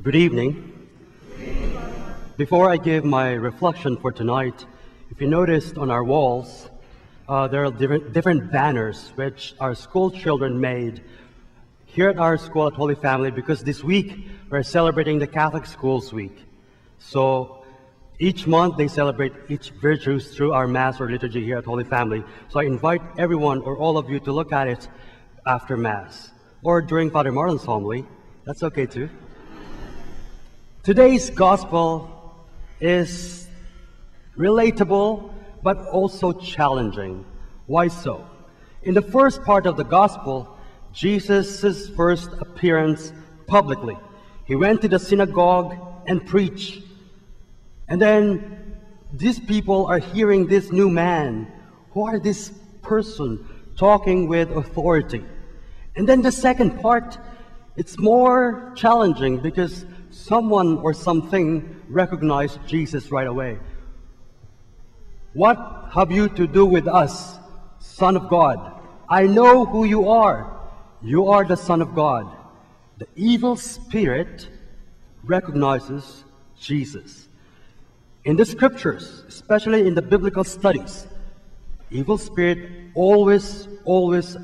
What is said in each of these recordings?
Good evening. Before I give my reflection for tonight, if you noticed on our walls, there are different banners which our school children made here at our school at Holy Family, because this week we're celebrating the Catholic Schools Week. So each month they celebrate each virtues through our Mass or liturgy here at Holy Family. So I invite everyone or all of you to look at it after Mass or during Father Marlon's homily. That's okay too. Today's Gospel is relatable but also challenging. Why so? In the first part of the Gospel, Jesus' first appearance publicly. He went to the synagogue and preached. And then these people are hearing this new man. Who are this person talking with authority? And then the second part, it's more challenging because someone or something recognized Jesus right away. What have you to do with us, Son of God? I know who you are. You are the Son of God. The evil spirit recognizes Jesus. In the scriptures, especially in the biblical studies, evil spirit always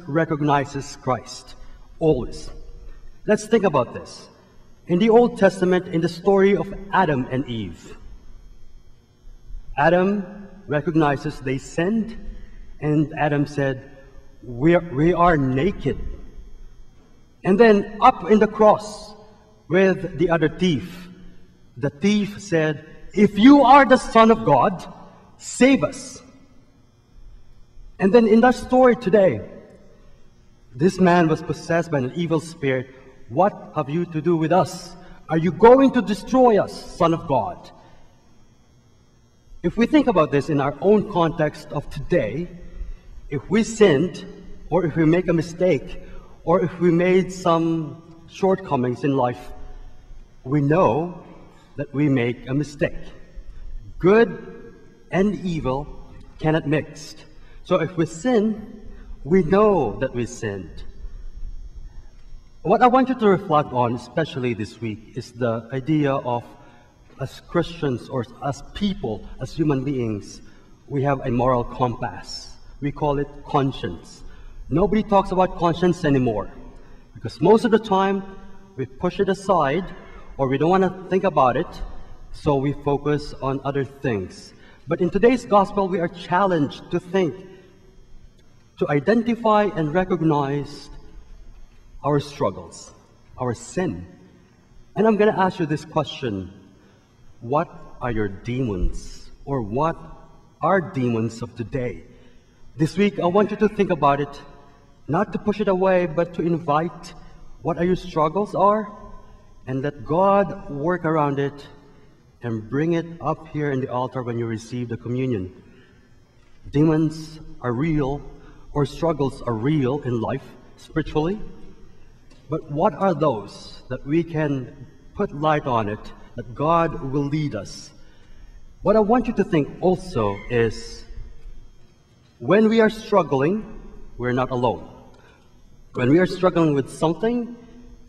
recognizes Christ. Always. Let's think about this. In the Old Testament, in the story of Adam and Eve, Adam recognizes they sinned, and Adam said, we are naked. And then up in the cross with the other thief, the thief said, if you are the Son of God, save us. And then in that story today, this man was possessed by an evil spirit. What have you to do with us? Are you going to destroy us, Son of God? If we think about this in our own context of today, if we sinned, or if we make a mistake, or if we made some shortcomings in life, we know that we make a mistake. Good and evil cannot mix. So if we sin, we know that we sinned. What I want you to reflect on, especially this week, is the idea of as Christians or as people, as human beings, we have a moral compass. We call it conscience. Nobody talks about conscience anymore because most of the time we push it aside or we don't want to think about it, so we focus on other things. But in today's gospel, we are challenged to think, to identify and recognize our struggles, our sin. And I'm going to ask you this question: what are your demons, or what are demons of today? This week, I want you to think about it, not to push it away, but to invite what your struggles are, and let God work around it and bring it up here in the altar when you receive the communion. Demons are real, or struggles are real in life, spiritually. But what are those that we can put light on it, that God will lead us? What I want you to think also is, when we are struggling, we're not alone. When we are struggling with something,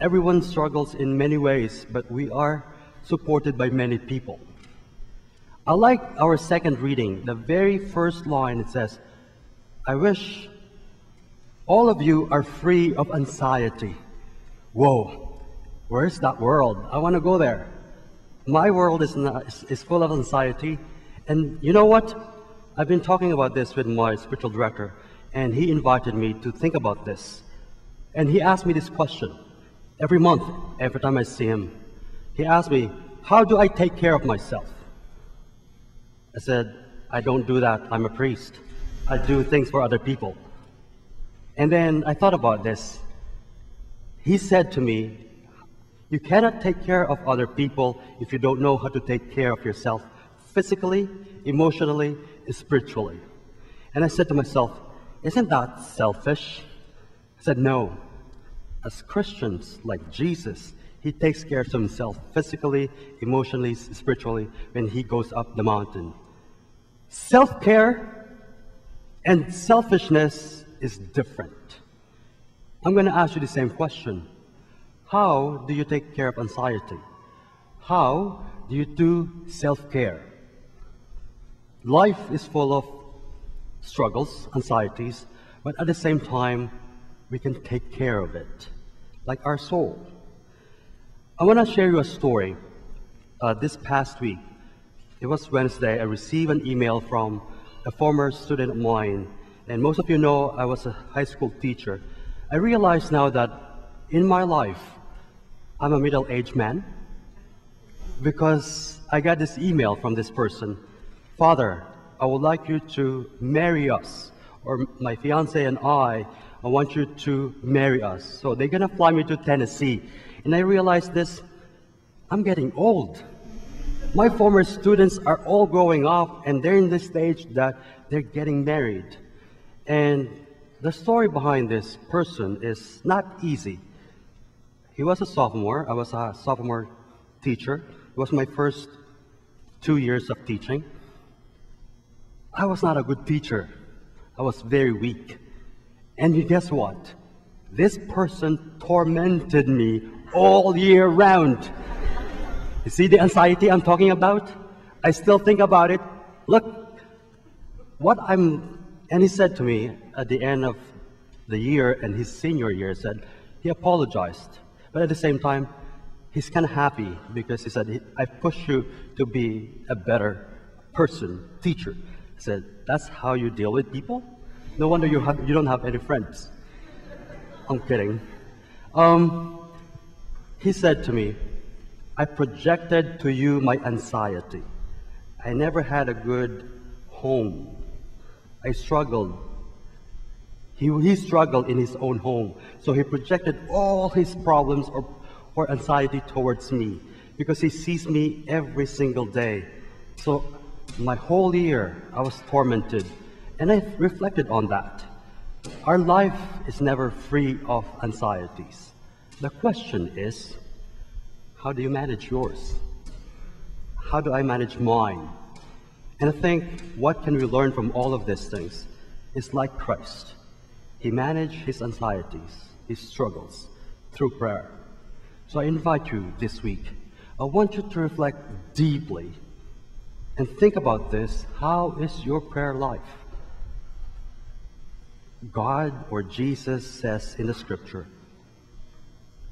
everyone struggles in many ways, but we are supported by many people. I like our second reading, the very first line. It says, I wish all of you are free of anxiety. Whoa, where's that world? I want to go there. My world is full of anxiety. And you know what? I've been talking about this with my spiritual director, and he invited me to think about this. And he asked me this question every month, every time I see him. He asked me, how do I take care of myself? I said, I don't do that. I'm a priest. I do things for other people. And then I thought about this. He said to me, you cannot take care of other people if you don't know how to take care of yourself physically, emotionally, spiritually. And I said to myself, isn't that selfish? I said, no. As Christians, like Jesus, he takes care of himself physically, emotionally, spiritually when he goes up the mountain. Self-care and selfishness is different. I'm going to ask you the same question. How do you take care of anxiety? How do you do self-care? Life is full of struggles, anxieties, but at the same time, we can take care of it, like our soul. I want to share you a story. This past week, it was Wednesday, I received an email from a former student of mine, and most of you know I was a high school teacher. I realize now that in my life, I'm a middle-aged man because I got this email from this person. Father, I would like you to marry us, or my fiance and I want you to marry us. So they're gonna fly me to Tennessee. And I realized this, I'm getting old. My former students are all growing up and they're in this stage that they're getting married. And the story behind this person is not easy. He was a sophomore, I was a sophomore teacher. It was my first 2 years of teaching. I was not a good teacher. I was very weak. And you guess what? This person tormented me all year round. You see the anxiety I'm talking about? I still think about it. Look, and he said to me at the end of the year and his senior year, said he apologized. But at the same time, he's kind of happy because he said, I pushed you to be a better person, teacher. I said, that's how you deal with people? No wonder you don't have any friends. I'm kidding. He said to me, I projected to you my anxiety. I never had a good home. I struggled. He struggled in his own home. So he projected all his problems or anxiety towards me because he sees me every single day. So my whole year I was tormented. And I reflected on that. Our life is never free of anxieties. The question is, how do you manage yours? How do I manage mine? And I think what can we learn from all of these things is like Christ. He managed his anxieties, his struggles through prayer. So I invite you this week, I want you to reflect deeply and think about this. How is your prayer life? God or Jesus says in the scripture,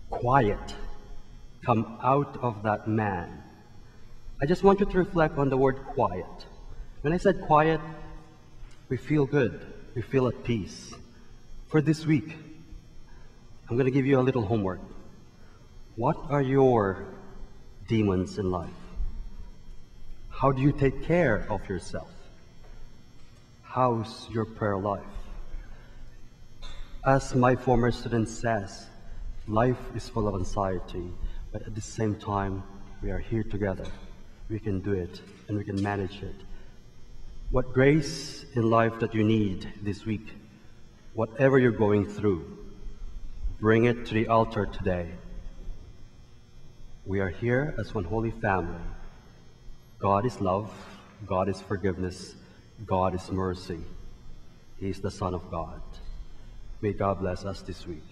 quiet come out of that man. I just want you to reflect on the word quiet. When I said quiet, we feel good. We feel at peace. For this week, I'm going to give you a little homework. What are your demons in life? How do you take care of yourself? How's your prayer life? As my former student says, life is full of anxiety, but at the same time, we are here together. We can do it and we can manage it. What grace in life that you need this week, whatever you're going through, bring it to the altar today. We are here as one holy family. God is love, God is forgiveness, God is mercy. He is the Son of God. May God bless us this week.